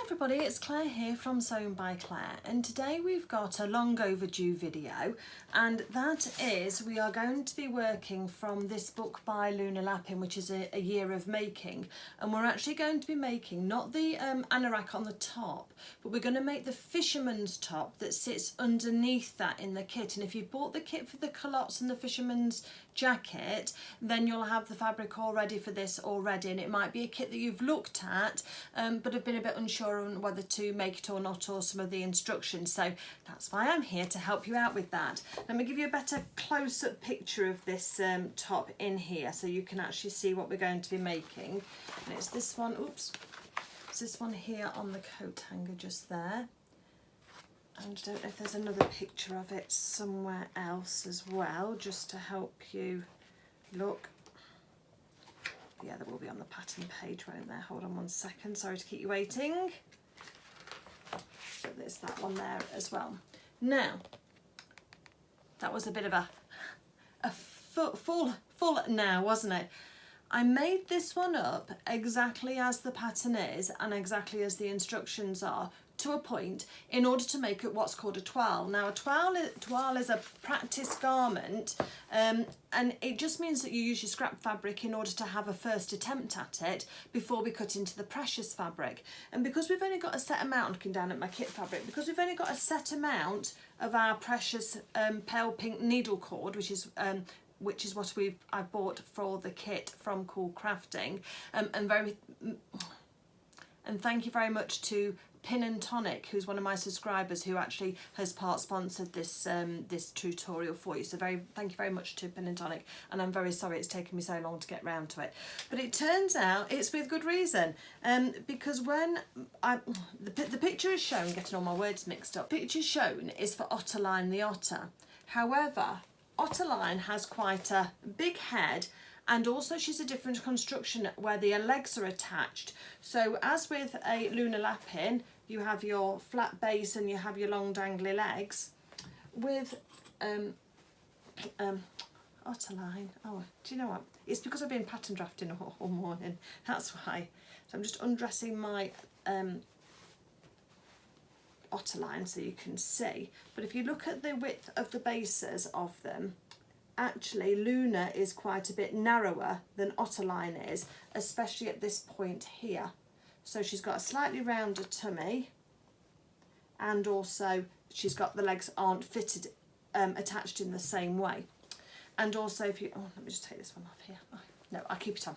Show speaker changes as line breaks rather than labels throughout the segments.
everybody, it's Claire here from Sewn by Claire, and today we've got a long overdue video, and that is we are going to be working from this book by Luna Lapin, which is a year of making, and we're actually going to be making not the anorak on the top, but we're going to make the fisherman's top that sits underneath that in the kit. And if you've bought the kit for the culottes and the fisherman's jacket, then you'll have the fabric all ready for this already, and it might be a kit that you've looked at but have been a bit unsure on whether to make it or not, or some of the instructions, so that's why I'm here to help you out with that. Let me give you a better close-up picture of this top in here so you can actually see what we're going to be making. And it's this one, oops, it's this one here on the coat hanger just there. And I don't know if there's another picture of it somewhere else as well, just to help you look. Yeah, there will be on the pattern page, won't there? Hold on one second, sorry to keep you waiting. So there's that one there as well. Now, that was a bit of a full now, wasn't it? I made this one up exactly as the pattern is and exactly as the instructions are, to a point, in order to make it what's called a toile. Now, a toile is a practice garment, and it just means that you use your scrap fabric in order to have a first attempt at it before we cut into the precious fabric. And because we've only got a set amount, looking down at my kit fabric, because we've only got a set amount of our precious pale pink needle cord, which is what I've bought for the kit from Coolcrafting, and thank you very much to Pin and Tonic, who's one of my subscribers, who actually has part sponsored this this tutorial for you. So thank you very much to Pin and Tonic, and I'm very sorry it's taken me so long to get round to it. But it turns out it's with good reason, because when the picture is shown, getting all my words mixed up, picture shown is for Ottoline the Otter. However, Ottoline has quite a big head, and also she's a different construction where the legs are attached. So as with a Luna Lapin, you have your flat base and you have your long dangly legs. With Ottoline, oh, do you know what? It's because I've been pattern drafting all morning, that's why. So I'm just undressing my Ottoline so you can see. But if you look at the width of the bases of them, actually Luna is quite a bit narrower than Ottoline is, especially at this point here. So she's got a slightly rounder tummy, and also she's got the legs aren't fitted, attached in the same way. And also if you, oh, let me just take this one off here. Oh, no, I'll keep it on,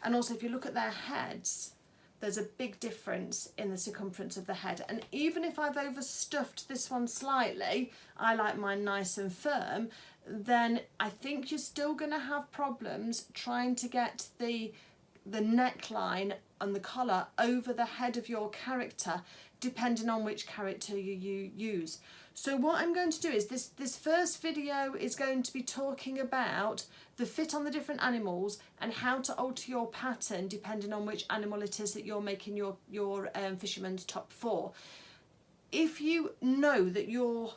And also if you look at their heads, there's a big difference in the circumference of the head. And even if I've overstuffed this one slightly, I like mine nice and firm, then I think you're still going to have problems trying to get the neckline and the collar over the head of your character, depending on which character you use. So what I'm going to do is this first video is going to be talking about the fit on the different animals and how to alter your pattern depending on which animal it is that you're making your fisherman's top for. If you know that your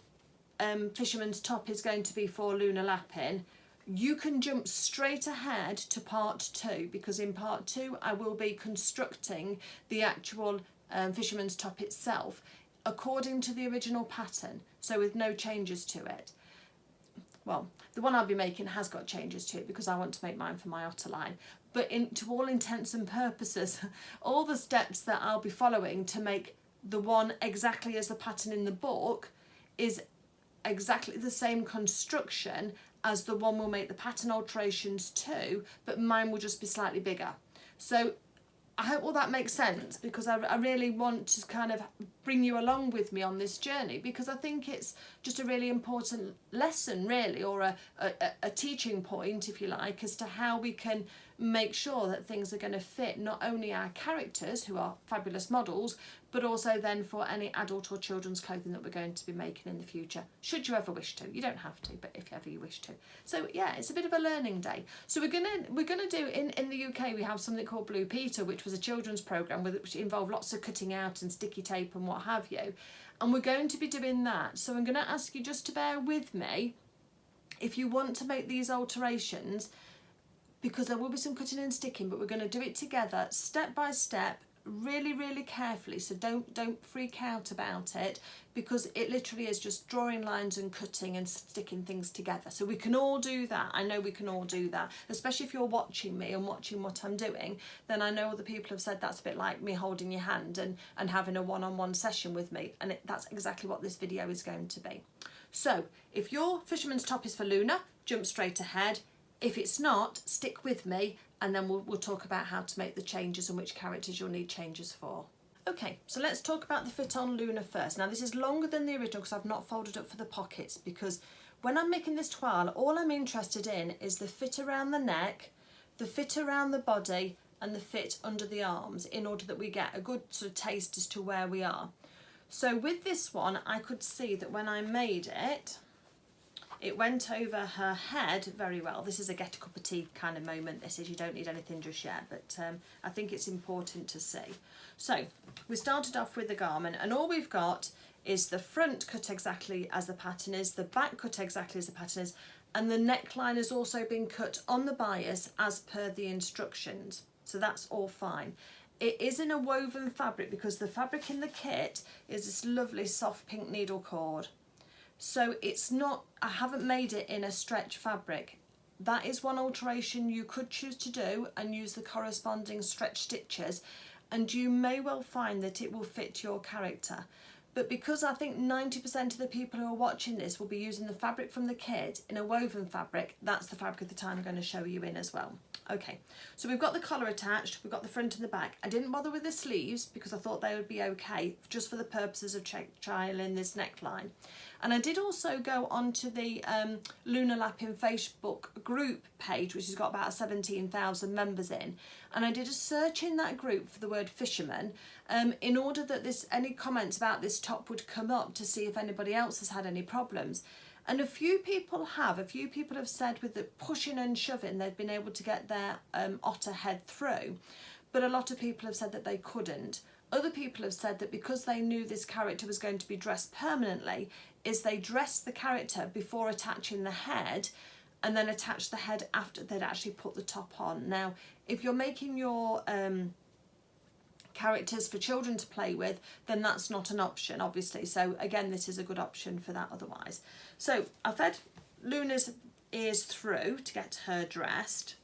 fisherman's top is going to be for Luna Lapin, you can jump straight ahead to part 2, because in part 2 I will be constructing the actual fisherman's top itself according to the original pattern, so with no changes to it. Well, the one I'll be making has got changes to it because I want to make mine for my Ottoline, but to all intents and purposes, all the steps that I'll be following to make the one exactly as the pattern in the book is exactly the same construction as the one we'll make the pattern alterations to, but mine will just be slightly bigger. So I hope all that makes sense, because I really want to kind of bring you along with me on this journey, because I think it's just a really important lesson really, or a teaching point if you like, as to how we can make sure that things are going to fit not only our characters, who are fabulous models, but also then for any adult or children's clothing that we're going to be making in the future, should you ever wish to. You don't have to, but if ever you wish to. So yeah, it's a bit of a learning day. So we're gonna do in the UK, we have something called Blue Peter, which was a children's programme which involved lots of cutting out and sticky tape and what have you, and we're going to be doing that. So I'm going to ask you just to bear with me if you want to make these alterations, because there will be some cutting and sticking, but we're going to do it together, step by step, really, really carefully, so don't freak out about it, because it literally is just drawing lines and cutting and sticking things together. So we can all do that. I know we can all do that, especially if you're watching me and watching what I'm doing. Then I know other people have said that's a bit like me holding your hand and having a one-on-one session with me, and that's exactly what this video is going to be. So if your fisherman's top is for Luna, jump straight ahead. If it's not, stick with me, and then we'll talk about how to make the changes and which characters you'll need changes for. Okay, so let's talk about the fit on Luna first. Now this is longer than the original because I've not folded up for the pockets, because when I'm making this toile, all I'm interested in is the fit around the neck, the fit around the body, and the fit under the arms, in order that we get a good sort of taste as to where we are. So with this one, I could see that when I made it, it went over her head very well. This is a get a cup of tea kind of moment. This is, you don't need anything just yet, but I think it's important to see. So we started off with the garment, and all we've got is the front cut exactly as the pattern is, the back cut exactly as the pattern is, and the neckline has also been cut on the bias as per the instructions. So that's all fine. It is in a woven fabric, because the fabric in the kit is this lovely soft pink needle cord. So it's not, I haven't made it in a stretch fabric. That is one alteration you could choose to do, and use the corresponding stretch stitches, and you may well find that it will fit your character. But because I think 90% of the people who are watching this will be using the fabric from the kit in a woven fabric, that's the fabric that I'm going to show you in as well. Okay, so we've got the collar attached, we've got the front and the back. I didn't bother with the sleeves because I thought they would be okay, just for the purposes of trialing this neckline. And I did also go onto the Luna Lapin Facebook group page, which has got about 17,000 members in, and I did a search in that group for the word fisherman, in order that any comments about this top would come up, to see if anybody else has had any problems. And a few people have said with the pushing and shoving they've been able to get their otter head through, but a lot of people have said that they couldn't. Other people have said that because they knew this character was going to be dressed permanently, is they dressed the character before attaching the head, and then attached the head after they'd actually put the top on. Now, if you're making your characters for children to play with, then that's not an option, obviously. So again, this is a good option for that otherwise. So I fed Luna's ears through to get her dressed,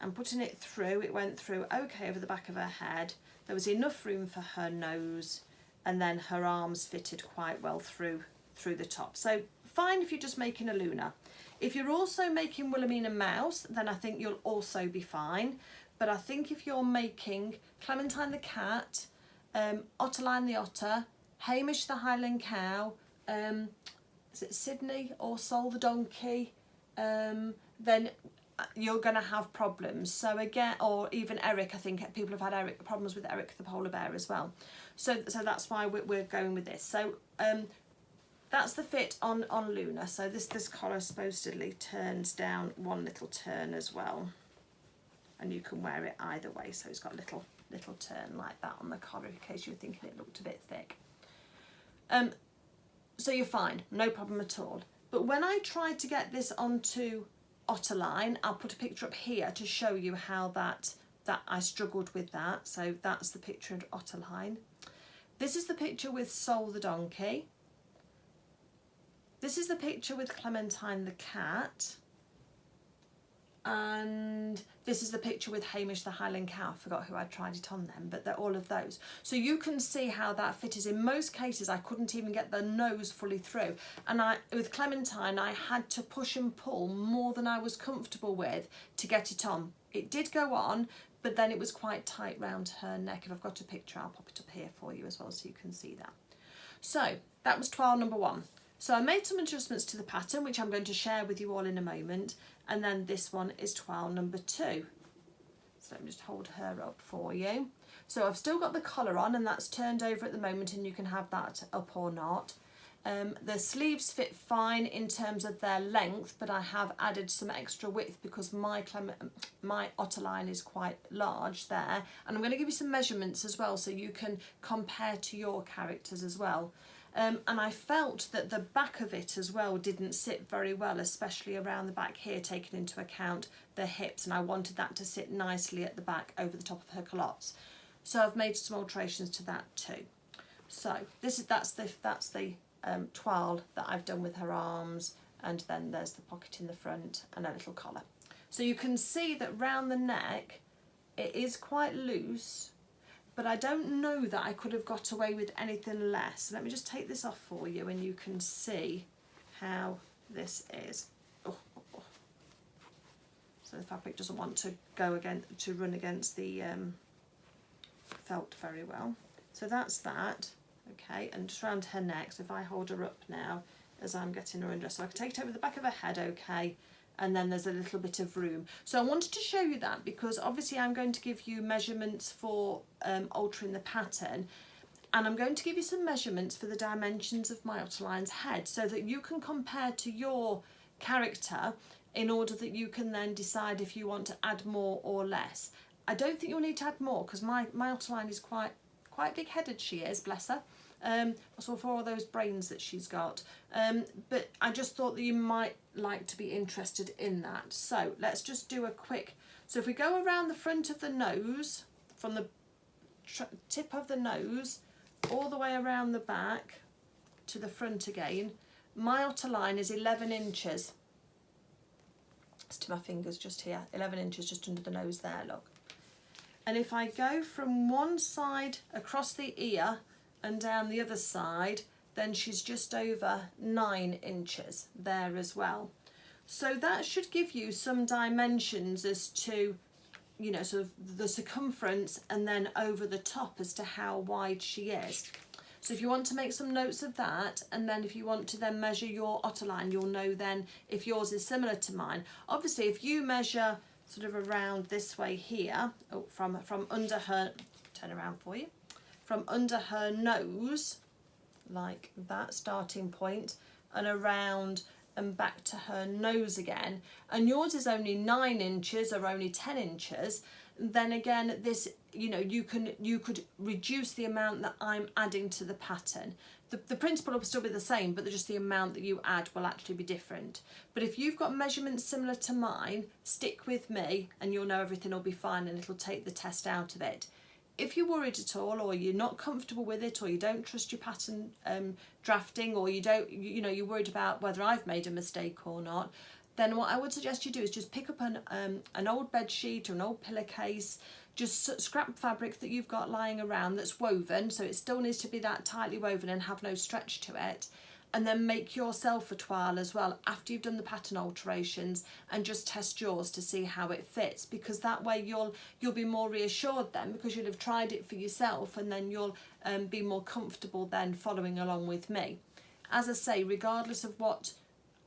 and putting it through, it went through okay over the back of her head. There was enough room for her nose, and then her arms fitted quite well through the top. So fine if you're just making a Luna. If you're also making Wilhelmina Mouse, then I think you'll also be fine. But I think if you're making Clementine the cat, Ottoline the otter, Hamish the Highland cow, is it Sydney or Sol the donkey, then you're going to have problems. So again, or even Eric, I think people have had problems with Eric the polar bear as well. So that's why we're going with this. So that's the fit on Luna. So this collar supposedly turns down one little turn as well, and you can wear it either way. So it's got a little turn like that on the collar, in case you were thinking it looked a bit thick. So you're fine, no problem at all. But when I tried to get this onto Ottoline, I'll put a picture up here to show you how that I struggled with that. So that's the picture of Ottoline. This is the picture with Sol the donkey. This is the picture with Clementine the cat. And this is the picture with Hamish the Highland cow. I forgot who I tried it on then, but they're all of those. So you can see how that fit is. In most cases, I couldn't even get the nose fully through. And with Clementine, I had to push and pull more than I was comfortable with to get it on. It did go on, but then it was quite tight round her neck. If I've got a picture, I'll pop it up here for you as well, so you can see that. So that was toile number 1. So I made some adjustments to the pattern, which I'm going to share with you all in a moment. And then this one is toile number 2. So let me just hold her up for you. So I've still got the collar on, and that's turned over at the moment, and you can have that up or not. The sleeves fit fine in terms of their length, but I have added some extra width because my Ottoline is quite large there. And I'm going to give you some measurements as well, so you can compare to your characters as well. And I felt that the back of it as well didn't sit very well, especially around the back here, taking into account the hips, and I wanted that to sit nicely at the back over the top of her culottes. So I've made some alterations to that too. So that's the toile that I've done with her arms, and then there's the pocket in the front and a little collar. So you can see that round the neck it is quite loose, but I don't know that I could have got away with anything less. Let me just take this off for you and you can see how this is. So the fabric doesn't want to run against the felt very well. So that's that. Okay, and just around her neck. So if I hold her up now as I'm getting her undressed, so I can take it over the back of her head, okay, and then there's a little bit of room. So I wanted to show you that because obviously I'm going to give you measurements for altering the pattern, and I'm going to give you some measurements for the dimensions of my Ottoline's head so that you can compare to your character in order that you can then decide if you want to add more or less. I don't think you'll need to add more because my Ottoline is quite big-headed, she is, bless her. So for all those brains that she's got. But I just thought that you might like to be interested in that. So let's just do a quick, so if we go around the front of the nose, from the tip of the nose, all the way around the back to the front again, my Ottoline is 11 inches. It's to my fingers just here, 11 inches just under the nose there, look. And if I go from one side across the ear and down the other side, then she's just over 9 inches there as well. So that should give you some dimensions as to, you know, sort of the circumference and then over the top as to how wide she is. So if you want to make some notes of that, and then if you want to then measure your Ottoline, you'll know then if yours is similar to mine. Obviously, if you measure sort of around this way here, from under her, turn around for you, from under her nose, like that starting point, and around and back to her nose again, and yours is only 9 inches or only 10 inches, then again this, you know, you could reduce the amount that I'm adding to the pattern. The principle will still be the same, but just the amount that you add will actually be different. But if you've got measurements similar to mine, stick with me and you'll know everything will be fine and it'll take the test out of it. If you're worried at all, or you're not comfortable with it, or you don't trust your pattern drafting, or you're worried about whether I've made a mistake or not, then what I would suggest you do is just pick up an old bed sheet or an old pillowcase, just scrap fabric that you've got lying around that's woven, so it still needs to be that tightly woven and have no stretch to it, and then make yourself a toile as well after you've done the pattern alterations, and just test yours to see how it fits, because that way you'll be more reassured then, because you'll have tried it for yourself, and then you'll be more comfortable then following along with me. As I say, regardless of what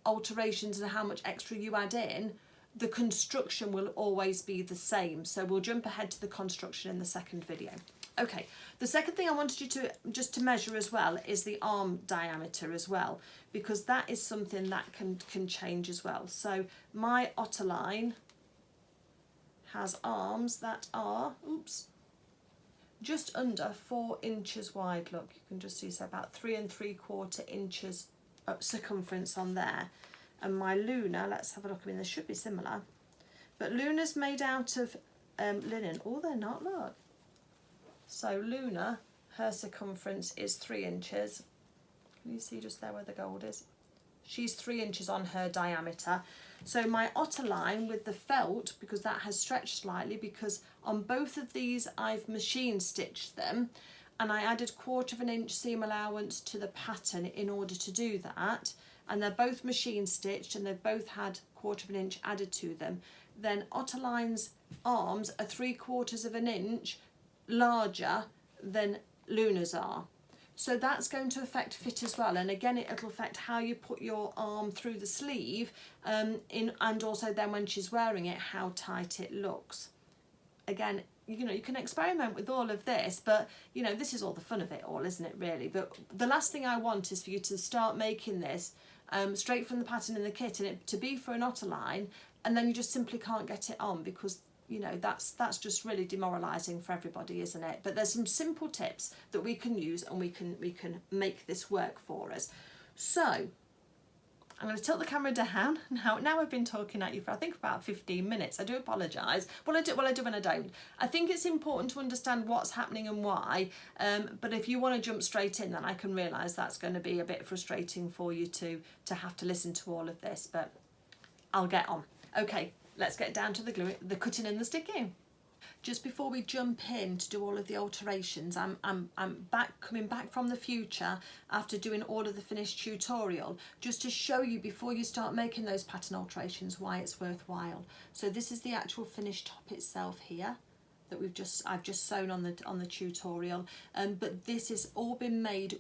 alterations and how much extra you add in, the construction will always be the same. So we'll jump ahead to the construction in the second video. Okay, the second thing I wanted you to just to measure as well is the arm diameter as well, because that is something that can change as well. So my Ottoline has arms that are, just under 4 inches wide. Look, you can just see, so about 3 3/4 inches circumference on there. And my Luna, let's have a look. I mean, they should be similar, but Luna's made out of linen. Oh, they're not, look. So Luna, her circumference is 3 inches. Can you see just there where the gold is? She's 3 inches on her diameter. So my Ottoline with the felt, because that has stretched slightly, because on both of these I've machine stitched them, and I added 1/4 inch seam allowance to the pattern in order to do that, and they're both machine stitched and they've both had 1/4 inch added to them. Then Ottoline's arms are 3/4 inch larger than Luna's are. So that's going to affect fit as well, and again it'll affect how you put your arm through the sleeve, and also then when she's wearing it, how tight it looks. Again, you know, you can experiment with all of this, but you know, this is all the fun of it all, isn't it, really? But the last thing I want is for you to start making this straight from the pattern in the kit, and it to be for an Ottoline, and then you just simply can't get it on, because you know, that's just really demoralising for everybody, isn't it? But there's some simple tips that we can use, and we can make this work for us. So I'm going to tilt the camera down. Now I've been talking at you for I think about 15 minutes. I do apologise. Well, I do and I don't. I think it's important to understand what's happening and why. But if you want to jump straight in, then I can realise that's going to be a bit frustrating for you to have to listen to all of this. But I'll get on. Okay, let's get down to the cutting and the sticking. Just before we jump in to do all of the alterations, I'm coming back from the future after doing all of the finished tutorial, just to show you before you start making those pattern alterations why it's worthwhile. So this is the actual finished top itself here that I've just sewn on the tutorial, but this has all been made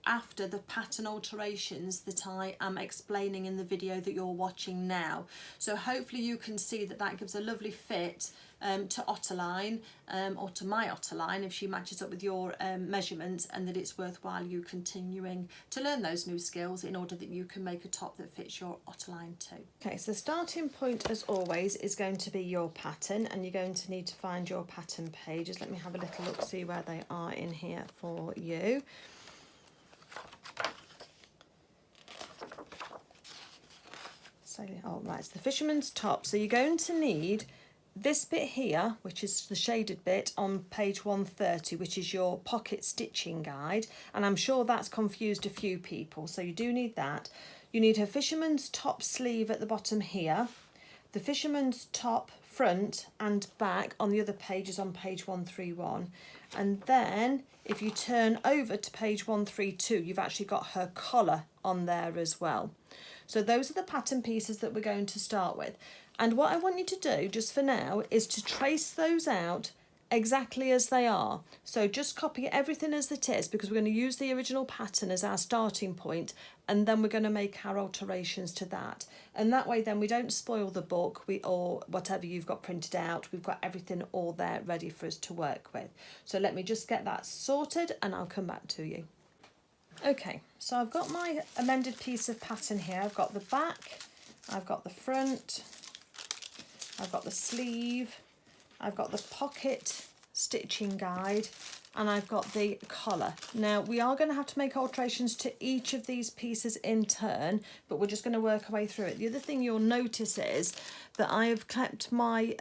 after the pattern alterations that I am explaining in the video that you're watching now. So hopefully you can see that gives a lovely fit to Ottoline, or to my Ottoline if she matches up with your measurements, and that it's worthwhile you continuing to learn those new skills in order that you can make a top that fits your Ottoline too. Okay, so the starting point as always is going to be your pattern, and you're going to need to find your pattern pages. Let me have a little look, see where they are in here for you. So, oh right, it's the Fisherman's top. So you're going to need this bit here, which is the shaded bit on page 130, which is your pocket stitching guide, and I'm sure that's confused a few people, so you do need that. You need her Fisherman's top sleeve at the bottom here, the Fisherman's top front and back on the other pages on page 131, and then if you turn over to page 132, you've actually got her collar on there as well. So those are the pattern pieces that we're going to start with. And what I want you to do just for now is to trace those out exactly as they are. So just copy everything as it is, because we're going to use the original pattern as our starting point, and then we're going to make our alterations to that. And that way then we don't spoil the book or whatever you've got printed out. We've got everything all there ready for us to work with. So let me just get that sorted and I'll come back to you. Okay, so I've got my amended piece of pattern here. I've got the back, I've got the front, I've got the sleeve, I've got the pocket stitching guide, and I've got the collar. Now we are going to have to make alterations to each of these pieces in turn, but we're just going to work our way through it. The other thing you'll notice is that I have kept my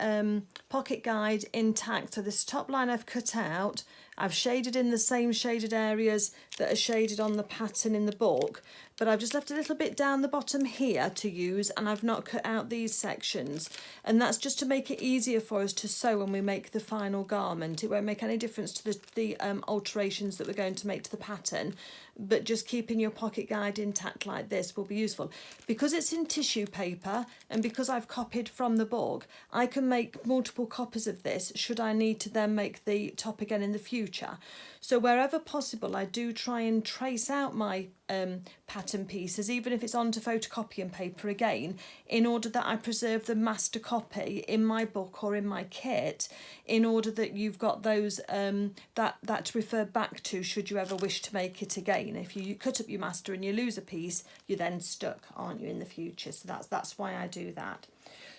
pocket guide intact. So this top line I've cut out, I've shaded in the same shaded areas that are shaded on the pattern in the book, but I've just left a little bit down the bottom here to use, and I've not cut out these sections, and that's just to make it easier for us to sew when we make the final garment. It won't make any difference to the alterations that we're going to make to the pattern, but just keeping your pocket guide intact like this will be useful. Because it's in tissue paper and because I've copied from the book, I can make multiple copies of this should I need to then make the top again in the future. So wherever possible, I do try and trace out my pattern pieces, even if it's onto photocopying paper again, in order that I preserve the master copy in my book or in my kit, in order that you've got those that to refer back to should you ever wish to make it again. If you cut up your master and you lose a piece, you're then stuck, aren't you, in the future? So that's why I do that.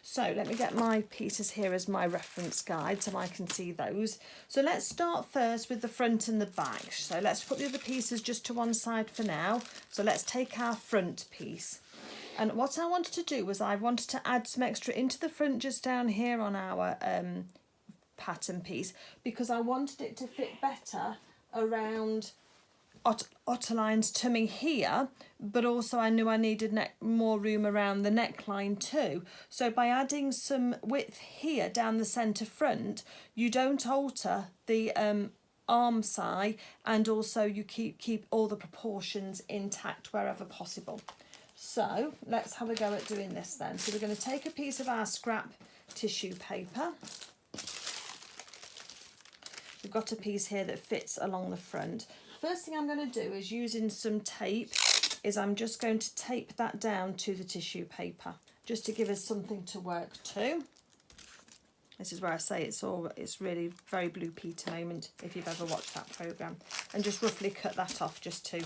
So let me get my pieces here as my reference guide so I can see those. So let's start first with the front and the back. So let's put the other pieces just to one side for now. So let's take our front piece. And what I wanted to do was I wanted to add some extra into the front just down here on our pattern piece, because I wanted it to fit better around Ottoline's tummy here, but also I knew I needed more room around the neckline too. So by adding some width here down the centre front, you don't alter the arm side, and also you keep all the proportions intact wherever possible. So let's have a go at doing this then. So we're going to take a piece of our scrap tissue paper. We've got a piece here that fits along the front. First thing I'm going to do is, using some tape, is I'm just going to tape that down to the tissue paper, just to give us something to work to. This is where I say it's really very Blue Peter moment if you've ever watched that programme, and just roughly cut that off just to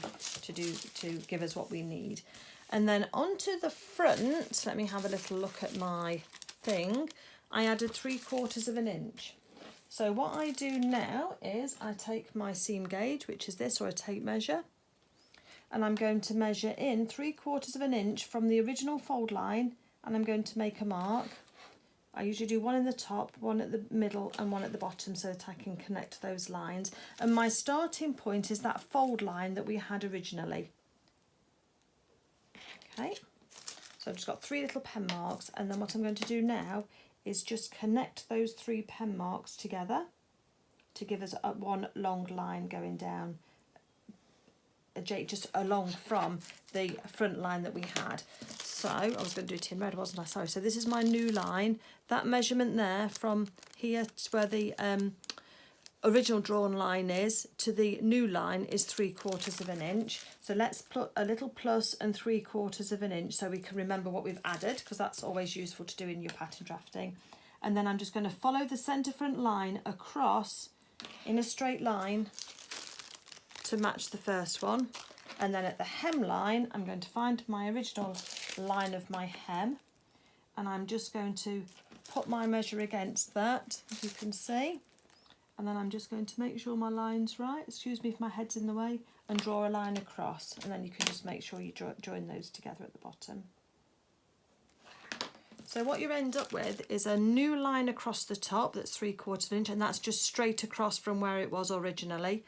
give us what we need. And then onto the front, let me have a little look at my thing. I added 3/4 of an inch. So what I do now is I take my seam gauge, which is this, or a tape measure, and I'm going to measure in 3/4 of an inch from the original fold line, and I'm going to make a mark. I usually do one in the top, one at the middle and one at the bottom so that I can connect those lines. And my starting point is that fold line that we had originally. Okay, so I've just got 3 little pen marks, and then what I'm going to do now is just connect those 3 pen marks together to give us one long line going down, just along from the front line that we had. So I was going to do it in red, wasn't I? Sorry. So this is my new line. That measurement there from here to where the original drawn line is to the new line is 3/4 of an inch. So let's put a little plus and 3/4 of an inch so we can remember what we've added, because that's always useful to do in your pattern drafting. And then I'm just going to follow the centre front line across in a straight line to match the first one. And then at the hem line, I'm going to find my original line of my hem, and I'm just going to put my measure against that, as you can see. And then I'm just going to make sure my line's right, excuse me if my head's in the way, and draw a line across, and then you can just make sure you join those together at the bottom. So what you end up with is a new line across the top that's 3/4 of an inch, and that's just straight across from where it was originally,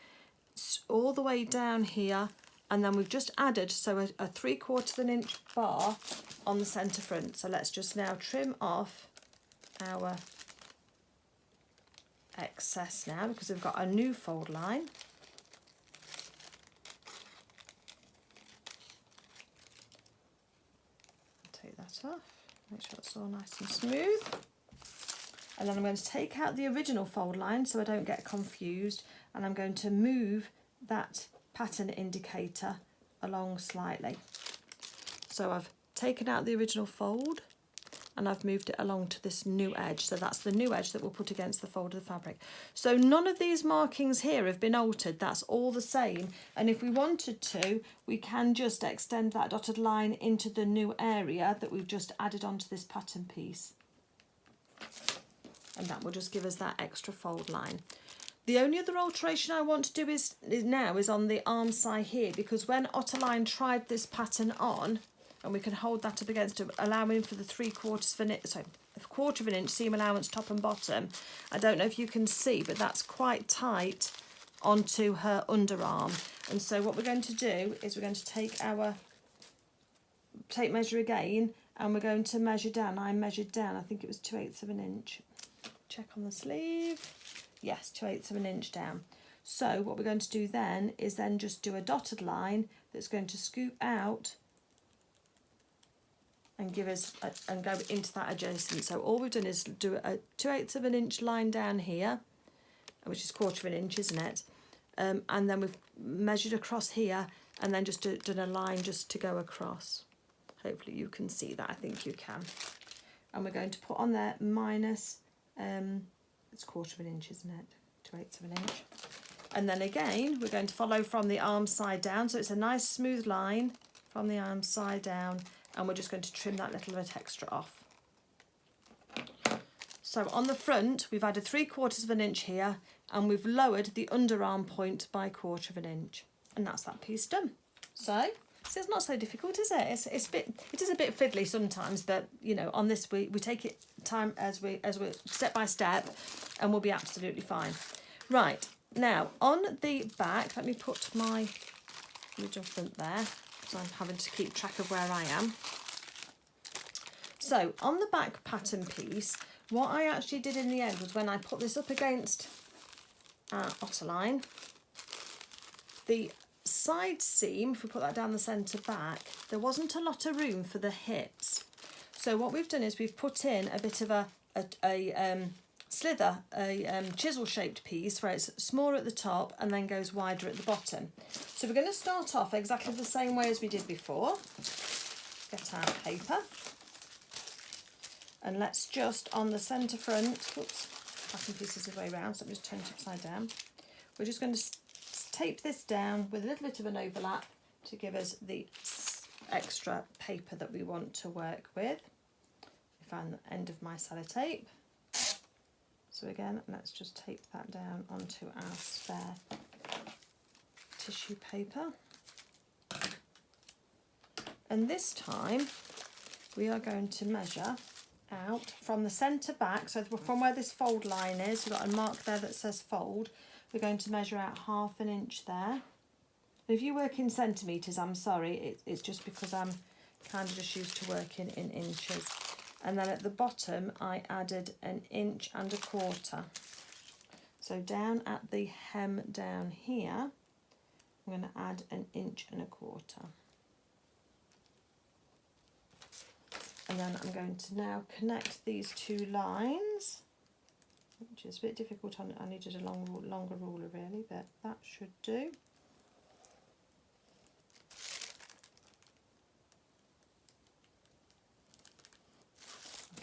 all the way down here, and then we've just added a 3/4 of an inch bar on the centre front. So let's just now trim off our excess now, because we've got a new fold line. Take that off, make sure it's all nice and smooth. And then I'm going to take out the original fold line so I don't get confused, and I'm going to move that pattern indicator along slightly. So I've taken out the original fold and I've moved it along to this new edge. So that's the new edge that we'll put against the fold of the fabric. So none of these markings here have been altered. That's all the same. And if we wanted to, we can just extend that dotted line into the new area that we've just added onto this pattern piece. And that will just give us that extra fold line. The only other alteration I want to do is on the arm side here, because when Ottoline tried this pattern on, and we can hold that up against it, allowing for the 3/4 of an inch, sorry, a 1/4 of an inch seam allowance top and bottom. I don't know if you can see, but that's quite tight onto her underarm. And so what we're going to do is we're going to take measure again, and we're going to measure down. I measured down, I think it was 2/8 of an inch. Check on the sleeve. Yes, 2/8 of an inch down. So what we're going to do then is just do a dotted line that's going to scoop out and give us and go into that adjacent. So all we've done is do a 2/8 of an inch line down here, which is 1/4 of an inch, isn't it? And then we've measured across here, and then just done a line just to go across. Hopefully you can see that. I think you can. And we're going to put on there minus. It's 1/4 of an inch, isn't it? 2/8 of an inch. And then again, we're going to follow from the arm side down. So it's a nice smooth line from the arm side down, and we're just going to trim that little bit extra off. So on the front, we've added 3/4 of an inch here, and we've lowered the underarm point by 1/4 of an inch. And that's that piece done. So it's not so difficult, is it? It is a bit fiddly sometimes, but you know, on this we take it time as we're step by step, and we'll be absolutely fine. Right, now on the back, let me put my original front there, because I'm having to keep track of where I am. So on the back pattern piece, what I actually did in the end was when I put this up against Ottoline, the side seam, if we put that down the centre back, there wasn't a lot of room for the hips. So what we've done is we've put in a bit of a slither, a chisel shaped piece where it's smaller at the top and then goes wider at the bottom. So we're going to start off exactly the same way as we did before. Get our paper, and let's just on the centre front, oops, pattern piece is the way around, so let me just turn it upside down. We're just going to tape this down with a little bit of an overlap to give us the extra paper that we want to work with. I found the end of my sellotape. So again, let's just tape that down onto our spare tissue paper. And this time we are going to measure out from the centre back, so from where this fold line is, we've got a mark there that says fold, we're going to measure out 1/2 inch there. If you work in centimetres, I'm sorry, it's just because I'm kind of just used to working in inches. And then at the bottom I added 1 1/4 inch. So down at the hem down here, I'm going to add 1 1/4 inch. And then I'm going to now connect these two lines, which is a bit difficult. I needed a longer ruler really, but that should do.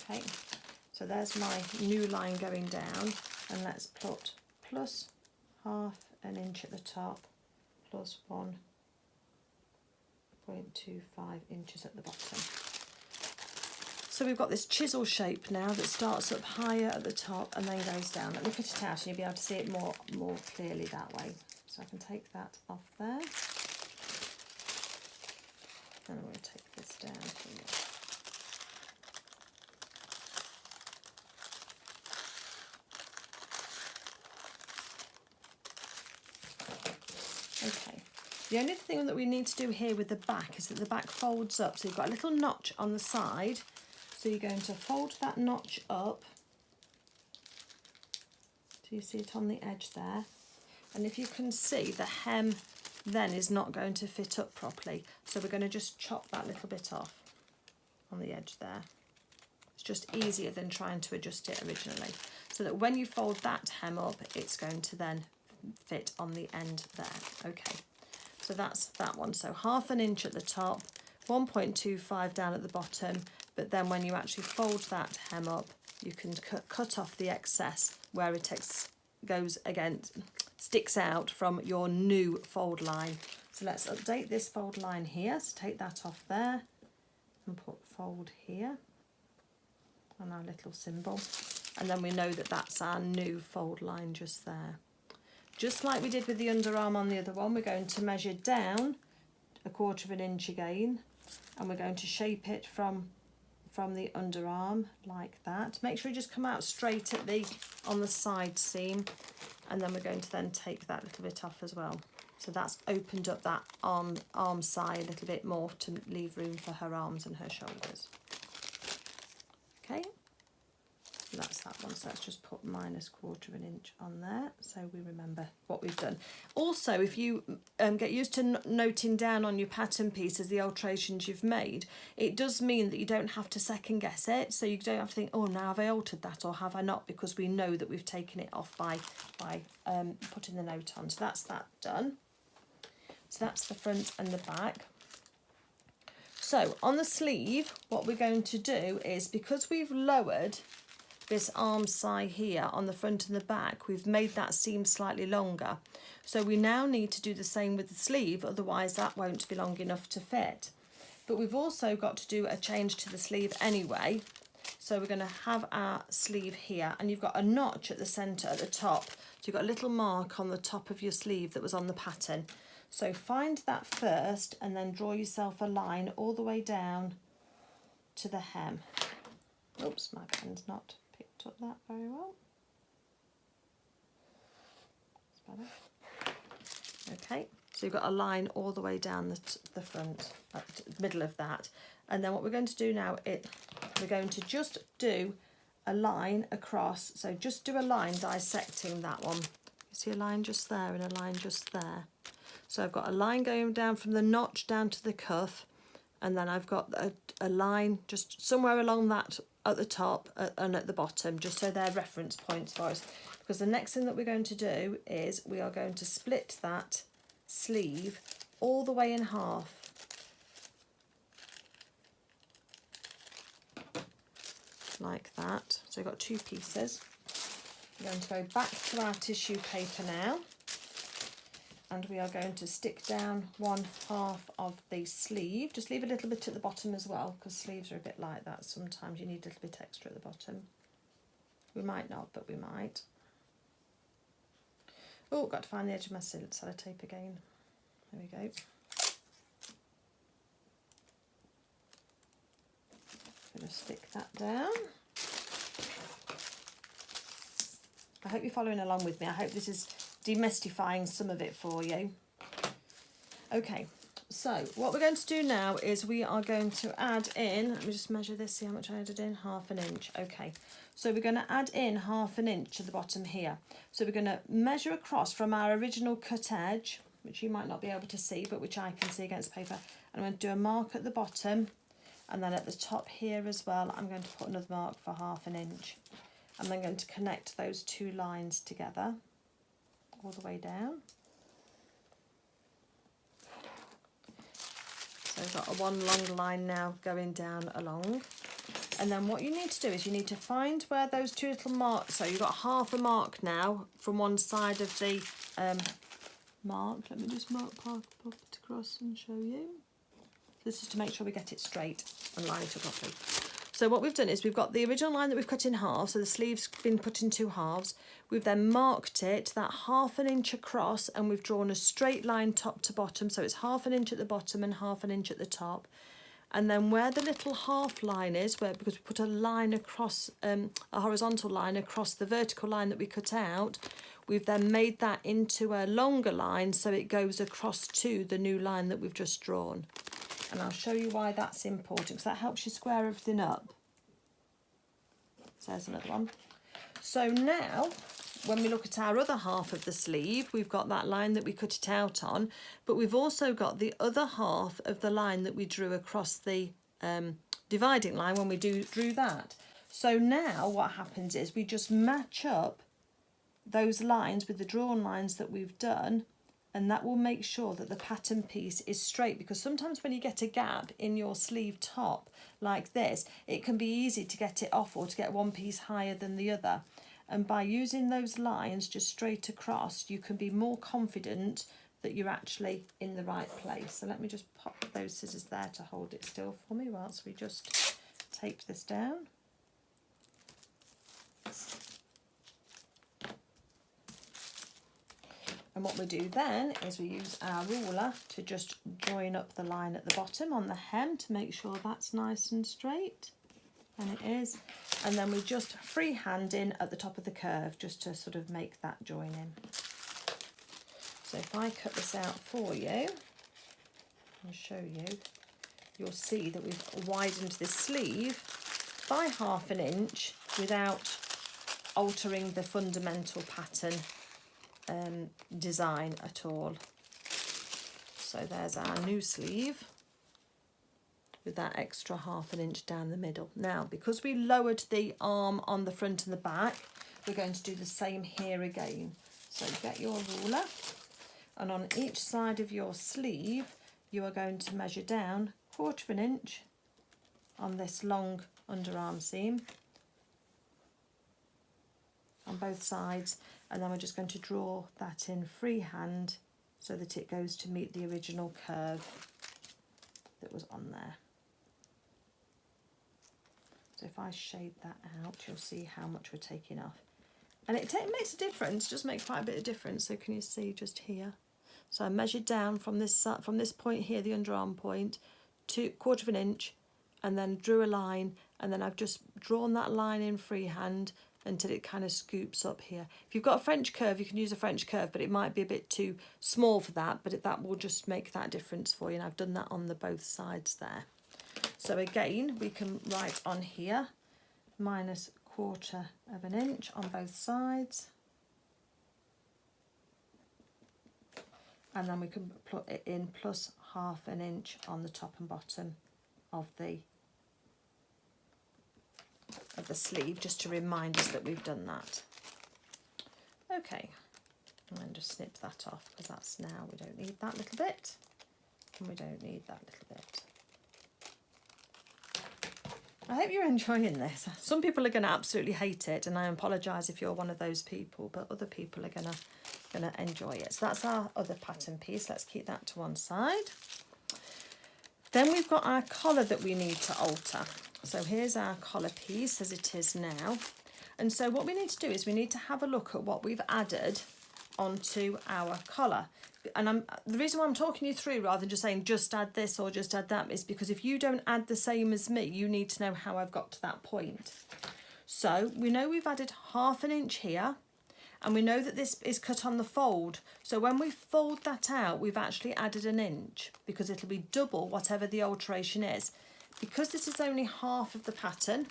Okay, so there's my new line going down, and let's plot plus 1/2 inch at the top, plus 1.25 inches at the bottom. So we've got this chisel shape now that starts up higher at the top and then goes down. Let me cut it out and you'll be able to see it more clearly that way. So I can take that off there. And I'm going to take this down here. Okay. The only thing that we need to do here with the back is that the back folds up. So you've got a little notch on the side. So you're going to fold that notch up. Do you see it on the edge there? And if you can see, the hem then is not going to fit up properly. So we're going to just chop that little bit off on the edge there. It's just easier than trying to adjust it originally. So that when you fold that hem up, it's going to then fit on the end there. Okay, so that's that one. So 1/2 inch at the top, 1.25 down at the bottom, but then when you actually fold that hem up, you can cut off the excess where it goes again, sticks out from your new fold line. So let's update this fold line here. So take that off there and put fold here on our little symbol. And then we know that that's our new fold line just there. Just like we did with the underarm on the other one, we're going to measure down 1/4 inch again, and we're going to shape it from the underarm like that. Make sure you just come out straight at on the side seam, and then we're going to then take that little bit off as well. So that's opened up that arm side a little bit more to leave room for her arms and her shoulders. Okay, so that's that one. So let's just put -1/4 inch on there so we remember what we've done. Also, if you get used to noting down on your pattern pieces the alterations you've made, it does mean that you don't have to second guess it. So you don't have to think, oh, now have I altered that or have I not, because we know that we've taken it off by putting the note on. So that's that done. So that's the front and the back. So on the sleeve, what we're going to do is, because we've lowered this arm side here on the front and the back, we've made that seam slightly longer. So we now need to do the same with the sleeve, otherwise that won't be long enough to fit. But we've also got to do a change to the sleeve anyway. So we're going to have our sleeve here, and you've got a notch at the centre at the top. So you've got a little mark on the top of your sleeve that was on the pattern. So find that first and then draw yourself a line all the way down to the hem. Oops, my pen's not picked up that very well. That's better. Okay, so you've got a line all the way down the front, middle of that. And then what we're going to do now, we're going to just do a line across. So just do a line dissecting that one. You see a line just there and a line just there. So I've got a line going down from the notch down to the cuff, and then I've got a line just somewhere along that at the top and at the bottom, just so they're reference points for us. Because the next thing that we're going to do is we are going to split that sleeve all the way in half. Like that. So we've got two pieces. We're going to go back to our tissue paper now, and we are going to stick down 1/2 of the sleeve. Just leave a little bit at the bottom as well, because sleeves are a bit like that. Sometimes you need a little bit extra at the bottom. We might not, but we might. Oh, got to find the edge of my sellotape again. There we go. going to stick that down. I hope you're following along with me. I hope this is demystifying some of it for you. Okay, so what we're going to do now is we are going to add in, let me just measure this, see how much I added in, 1/2 inch. Okay, so we're going to add in 1/2 inch to the bottom here. So we're going to measure across from our original cut edge, which you might not be able to see, but which I can see against paper. And I'm going to do a mark at the bottom, and then at the top here as well, I'm going to put another mark for 1/2 inch. And then going to connect those two lines together all the way down. So I've got a one long line now going down along. And then what you need to do is you need to find where those two little marks, so you've got 1/2 a mark now from one side of the mark. Let me just mark it across and show you. This is to make sure we get it straight and line it up properly. So what we've done is we've got the original line that we've cut in half, so the sleeve's been put in 2 halves. We've then marked it that 1/2 inch across, and we've drawn a straight line top to bottom, so it's 1/2 inch at the bottom and 1/2 inch at the top. And then where the little half line is, because we put a line across, a horizontal line across the vertical line that we cut out, we've then made that into a longer line so it goes across to the new line that we've just drawn. And I'll show you why that's important, because that helps you square everything up. So there's another one. So now, when we look at our other half of the sleeve, we've got that line that we cut it out on, but we've also got the other half of the line that we drew across the dividing line when we drew that. So now what happens is we just match up those lines with the drawn lines that we've done, and that will make sure that the pattern piece is straight, because sometimes when you get a gap in your sleeve top like this, it can be easy to get it off or to get one piece higher than the other. And by using those lines just straight across, you can be more confident that you're actually in the right place. So let me just pop those scissors there to hold it still for me whilst we just tape this down. And what we do then is we use our ruler to just join up the line at the bottom on the hem to make sure that's nice and straight. And it is. And then we just freehand in at the top of the curve just to sort of make that join in. So if I cut this out for you and show you, you'll see that we've widened this sleeve by 1/2 inch without altering the fundamental pattern design at all. So there's our new sleeve with that extra 1/2 inch down the middle. Now, because we lowered the arm on the front and the back, we're going to do the same here again. So get your ruler, and on each side of your sleeve you are going to measure down 1/4 inch on this long underarm seam on both sides, and then we're just going to draw that in freehand so that it goes to meet the original curve that was on there. So if I shade that out, you'll see how much we're taking off. And it makes a difference, just makes quite a bit of difference. So can you see just here? So I measured down from this point here, the underarm point, to 1/4 inch, and then drew a line, and then I've just drawn that line in freehand until it kind of scoops up here. If you've got a French curve, you can use a French curve, but it might be a bit too small for that, but that will just make that difference for you. And I've done that on the both sides there. So again, we can write on here minus 1/4 inch on both sides. And then we can put it in plus 1/2 inch on the top and bottom of the sleeve, just to remind us that we've done that. Okay, and then just snip that off, because that's now, we don't need that little bit, and we don't need that little bit. I hope you're enjoying this. Some people are going to absolutely hate it, and I apologise if you're one of those people, but other people are going to enjoy it. So that's our other pattern piece. Let's keep that to one side. Then we've got our collar that we need to alter. So here's our collar piece as it is now. And so what we need to do is we need to have a look at what we've added onto our collar. And the reason why I'm talking you through rather than just saying just add this or just add that is because if you don't add the same as me, you need to know how I've got to that point. So we know we've added 1/2 inch here, and we know that this is cut on the fold. So when we fold that out, we've actually added 1 inch because it'll be double whatever the alteration is. Because this is only half of the pattern,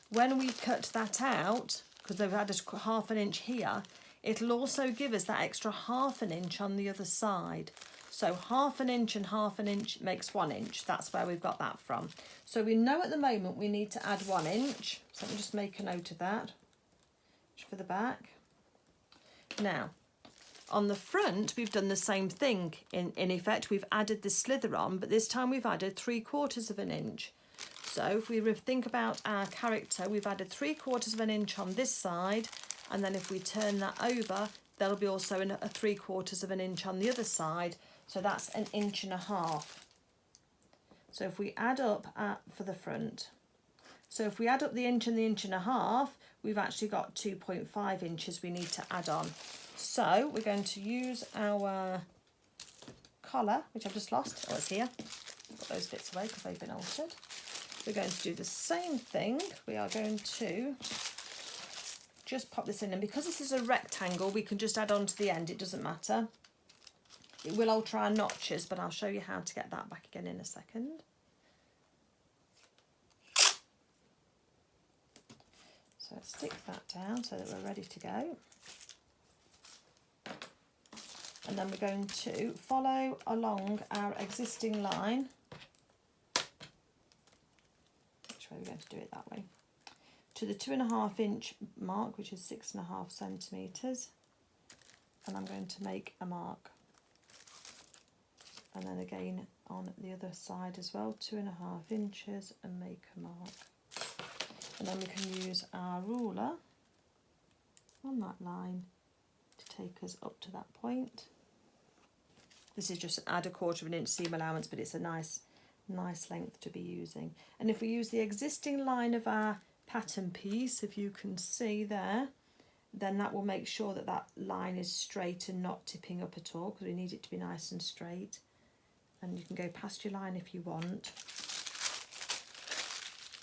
when we cut that out, because they've added 1/2 inch here, it'll also give us that extra 1/2 inch on the other side. So 1/2 inch and 1/2 inch makes 1 inch. That's where we've got that from. So we know at the moment we need to add 1 inch. So let me just make a note of that for the back. Now, on the front, we've done the same thing. In effect, we've added the slither on, but this time we've added 3/4 inch. So if we think about our character, we've added 3/4 inch on this side, and then if we turn that over, there'll be also a 3/4 inch on the other side. So that's 1.5 inches. So if we add up for the front, so if we add up the inch and the 1.5 inches, we've actually got 2.5 inches we need to add on. So we're going to use our collar, which I've just lost. Oh, it's here. Put those bits away because they've been altered. We're going to do the same thing. We are going to just pop this in, and because this is a rectangle, we can just add on to the end. It doesn't matter. It will alter our notches, but I'll show you how to get that back again in a second. So let's stick that down so that we're ready to go. And then we're going to follow along our existing line. Which way are we going to do it? That way. To the 2.5 inch mark, which is 6.5 centimetres. And I'm going to make a mark. And then again on the other side as well, 2.5 inches, and make a mark. And then we can use our ruler on that line to take us up to that point. This is just add 1/4 inch seam allowance, but it's a nice length to be using. And if we use the existing line of our pattern piece, if you can see there, then that will make sure that that line is straight and not tipping up at all, because we need it to be nice and straight. And you can go past your line if you want.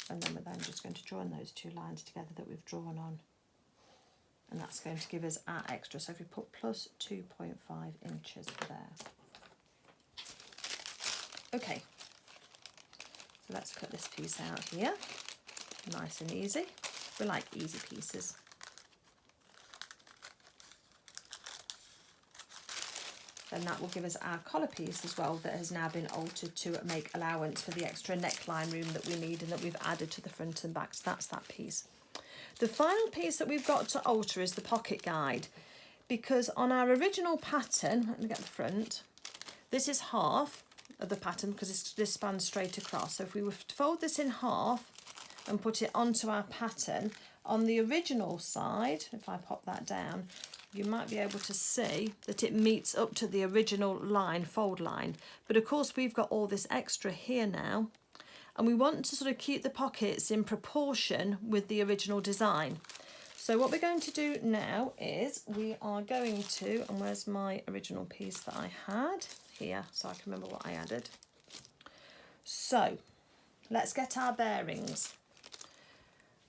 And then we're then just going to join those two lines together that we've drawn on. And that's going to give us our extra. So if we put plus 2.5 inches there. Okay, so let's cut this piece out here. Nice and easy. We like easy pieces. Then that will give us our collar piece as well, that has now been altered to make allowance for the extra neckline room that we need and that we've added to the front and back. So that's that piece. The final piece that we've got to alter is the pocket guide, because on our original pattern, let me get the front, this is half of the pattern because this spans straight across. So if we were to fold this in half and put it onto our pattern, on the original side, if I pop that down, you might be able to see that it meets up to the original line, fold line. But of course we've got all this extra here now, and we want to sort of keep the pockets in proportion with the original design. So what we're going to do now is we are going to, and where's my original piece that I had? Here, so I can remember what I added. So let's get our bearings.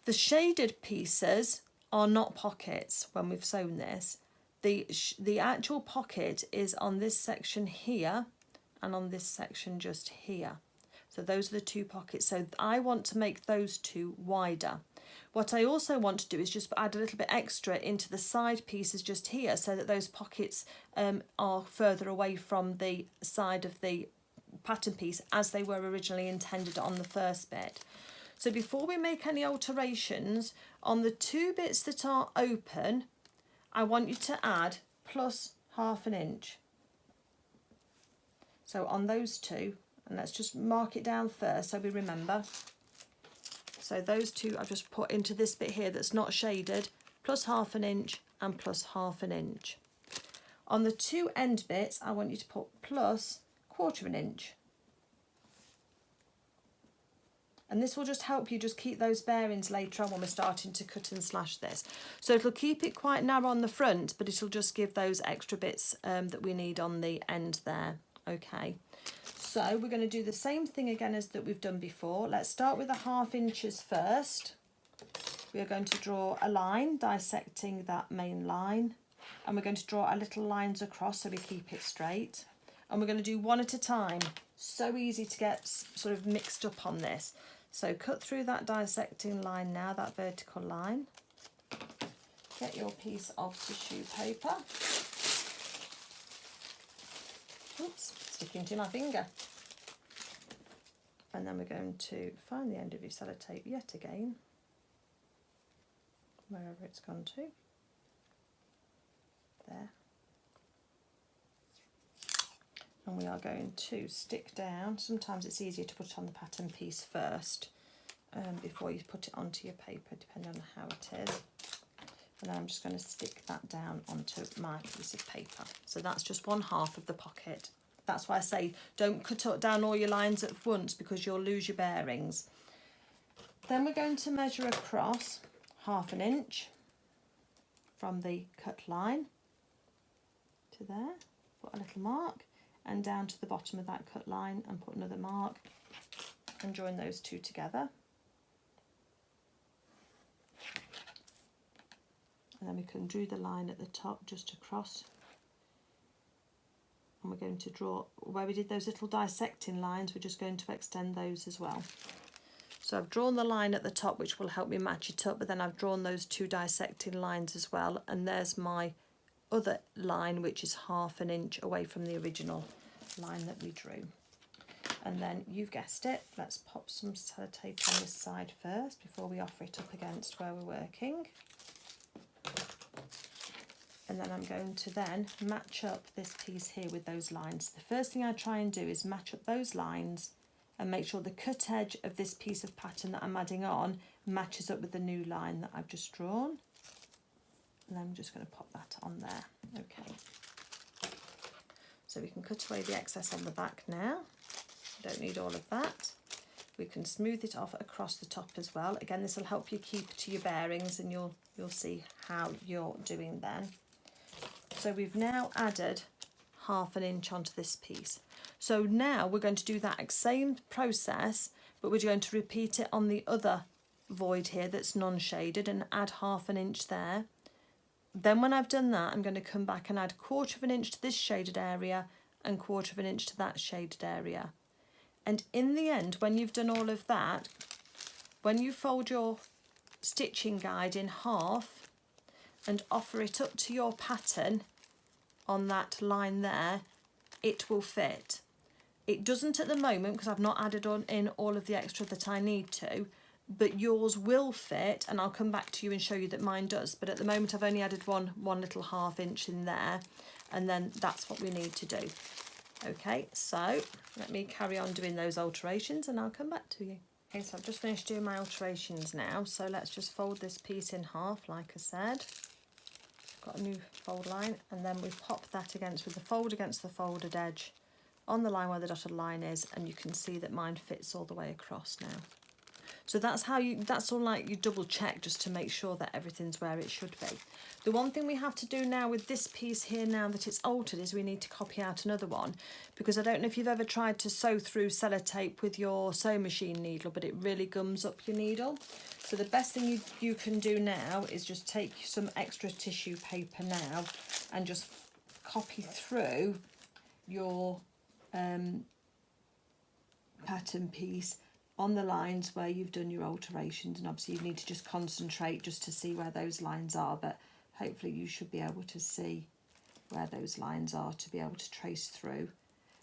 The shaded pieces are not pockets when we've sewn this. The actual pocket is on this section here and on this section just here. So those are the two pockets. So I want to make those two wider. What I also want to do is just add a little bit extra into the side pieces just here, so that those pockets are further away from the side of the pattern piece as they were originally intended on the first bit. So before we make any alterations, on the two bits that are open, I want you to add plus 1/2 inch. So on those two, and let's just mark it down first so we remember. So those two I've just put into this bit here that's not shaded, plus 1/2 inch and plus 1/2 inch. On the two end bits, I want you to put plus 1/4 inch. And this will just help you just keep those bearings later on when we're starting to cut and slash this. So it'll keep it quite narrow on the front, but it'll just give those extra bits that we need on the end there. Okay, so we're going to do the same thing again as that we've done before. Let's start with the 1/2 inches first. We are going to draw a line dissecting that main line, and we're going to draw our little lines across so we keep it straight. And we're going to do one at a time. So easy to get sort of mixed up on this. So cut through that dissecting line now, that vertical line. Get your piece of tissue paper. Oops, sticking to my finger. And then we're going to find the end of your sellotape yet again, wherever it's gone to. There. And we are going to stick down. Sometimes it's easier to put on the pattern piece first before you put it onto your paper, depending on how it is. And then I'm just going to stick that down onto my piece of paper. So that's just 1/2 of the pocket. That's why I say don't cut down all your lines at once, because you'll lose your bearings. Then we're going to measure across 1/2 inch from the cut line to there. Put a little mark. And down to the bottom of that cut line and put another mark and join those two together. And then we can do the line at the top just across. And we're going to draw, where we did those little dissecting lines, we're just going to extend those as well. So I've drawn the line at the top, which will help me match it up, but then I've drawn those two dissecting lines as well. And there's my other line, which is 1/2 inch away from the original line that we drew. And then you've guessed it, let's pop some sellotape on this side first before we offer it up against where we're working. And then I'm going to then match up this piece here with those lines. The first thing I try and do is match up those lines and make sure the cut edge of this piece of pattern that I'm adding on matches up with the new line that I've just drawn. And I'm just going to pop that on there. Okay. So we can cut away the excess on the back now. Don't need all of that. We can smooth it off across the top as well. Again, this will help you keep to your bearings, and you'll see how you're doing then. So we've now added 1/2 inch onto this piece. So now we're going to do that same process, but we're going to repeat it on the other void here that's non-shaded and add 1/2 inch there. Then when I've done that, I'm going to come back and add 1/4 inch to this shaded area and 1/4 inch to that shaded area. And in the end, when you've done all of that, when you fold your stitching guide in half and offer it up to your pattern on that line there, it will fit. It doesn't at the moment because I've not added in all of the extra that I need to, but yours will fit, and I'll come back to you and show you that mine does. But at the moment I've only added one little 1/2 inch in there, and then that's what we need to do. Okay, so let me carry on doing those alterations and I'll come back to you. Okay, so I've just finished doing my alterations now, so let's just fold this piece in half like I said. Got a new fold line, and then we pop that against with the fold against the folded edge on the line where the dotted line is, and you can see that mine fits all the way across now. So that's all like you double check just to make sure that everything's where it should be. The one thing we have to do now with this piece here, now that it's altered, is we need to copy out another one, because I don't know if you've ever tried to sew through sellotape with your sewing machine needle, but it really gums up your needle. So the best thing you can do now is just take some extra tissue paper now and just copy through your pattern piece on the lines where you've done your alterations, and obviously you need to just concentrate just to see where those lines are, but hopefully you should be able to see where those lines are to be able to trace through.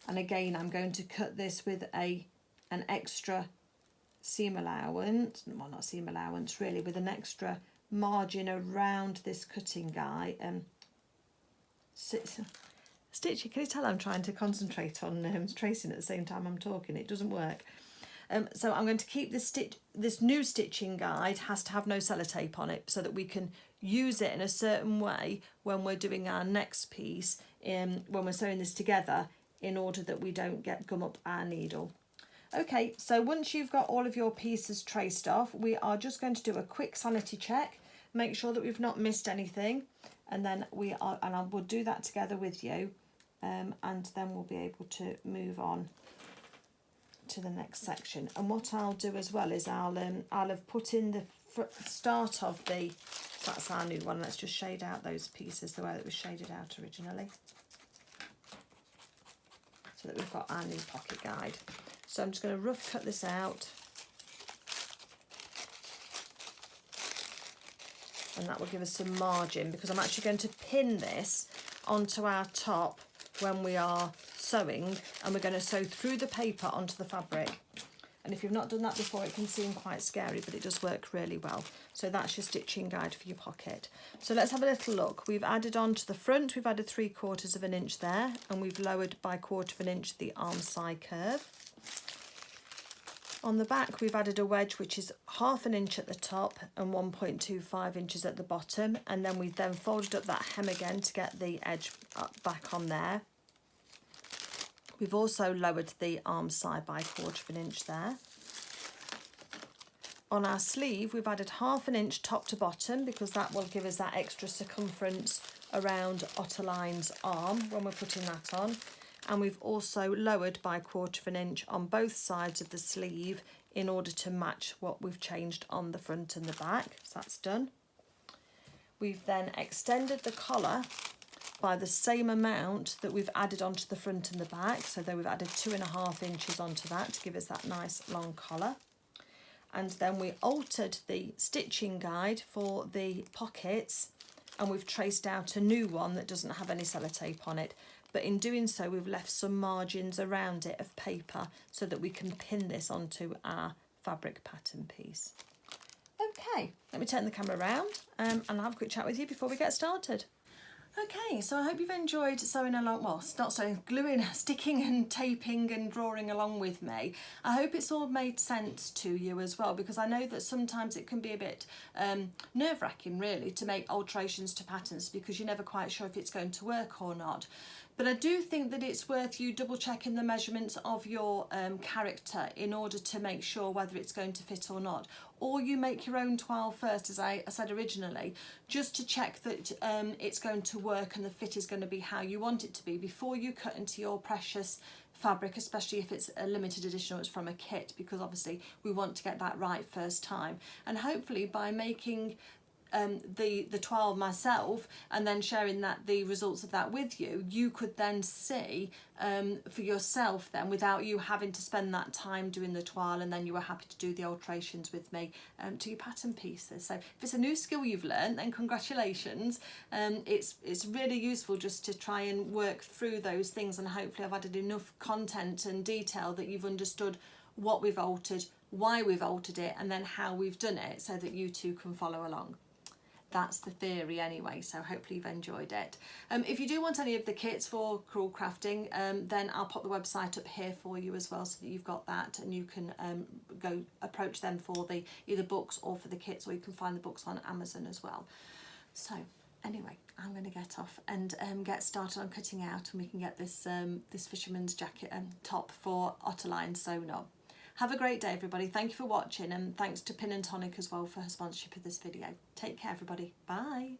And again, I'm going to cut this with an extra seam allowance, well not seam allowance really, with an extra margin around this cutting guide. Stitching, can you tell I'm trying to concentrate on tracing at the same time I'm talking? It doesn't work. So I'm going to keep this new stitching guide has to have no sellotape on it so that we can use it in a certain way when we're doing our next piece, when we're sewing this together, in order that we don't gum up our needle. Okay, so once you've got all of your pieces traced off, we are just going to do a quick sanity check, make sure that we've not missed anything, and then I will do that together with you, and then we'll be able to move on to the next section. And what I'll do as well is I'll have put in the start of the, that's our new one. Let's just shade out those pieces the way that was shaded out originally, so that we've got our new pocket guide. So I'm just going to rough cut this out, and that will give us some margin, because I'm actually going to pin this onto our top when we are sewing, and we're going to sew through the paper onto the fabric. And if you've not done that before, it can seem quite scary, but it does work really well. So that's your stitching guide for your pocket. So let's have a little look. We've added on to the front, we've added 3/4 of an inch there, and we've lowered by 1/4 of an inch the arm side curve. On the back, we've added a wedge, which is 1/2 an inch at the top and 1.25 inches at the bottom. And then we've then folded up that hem again to get the edge back on there. We've also lowered the arm side by 1/4 of an inch there. On our sleeve, we've added 1/2 an inch top to bottom, because that will give us that extra circumference around Ottoline's arm when we're putting that on. And we've also lowered by 1/4 of an inch on both sides of the sleeve in order to match what we've changed on the front and the back. So that's done. We've then extended the collar by the same amount that we've added onto the front and the back. So then we've added 2.5 inches onto that to give us that nice long collar. And then we altered the stitching guide for the pockets, and we've traced out a new one that doesn't have any sellotape on it. But in doing so, we've left some margins around it of paper so that we can pin this onto our fabric pattern piece. Okay, let me turn the camera around and I'll have a quick chat with you before we get started. Okay, so I hope you've enjoyed sewing along, well, not sewing, gluing, sticking and taping and drawing along with me. I hope it's all made sense to you as well, because I know that sometimes it can be a bit nerve-wracking really to make alterations to patterns, because you're never quite sure if it's going to work or not. But I do think that it's worth you double checking the measurements of your character in order to make sure whether it's going to fit or not. Or you make your own toile first, as I said originally, just to check that it's going to work and the fit is going to be how you want it to be before you cut into your precious fabric, especially if it's a limited edition or it's from a kit, because obviously we want to get that right first time. And hopefully by making the toile myself and then sharing the results of that with you, you could then see for yourself then, without you having to spend that time doing the toile, and then you were happy to do the alterations with me to your pattern pieces. So if it's a new skill you've learned, then congratulations. It's really useful just to try and work through those things, and hopefully I've added enough content and detail that you've understood what we've altered, why we've altered it, and then how we've done it, so that you too can follow along. That's the theory anyway, so hopefully you've enjoyed it. If you do want any of the kits for Coolcrafting, then I'll pop the website up here for you as well, so that you've got that, and you can go approach them for the either books or for the kits, or you can find the books on Amazon as well. So anyway, I'm going to get off and get started on cutting out, and we can get this this fisherman's jacket and top for Ottoline sewn on. Have a great day, everybody. Thank you for watching, and thanks to Pin and Tonic as well for her sponsorship of this video. Take care, everybody. Bye.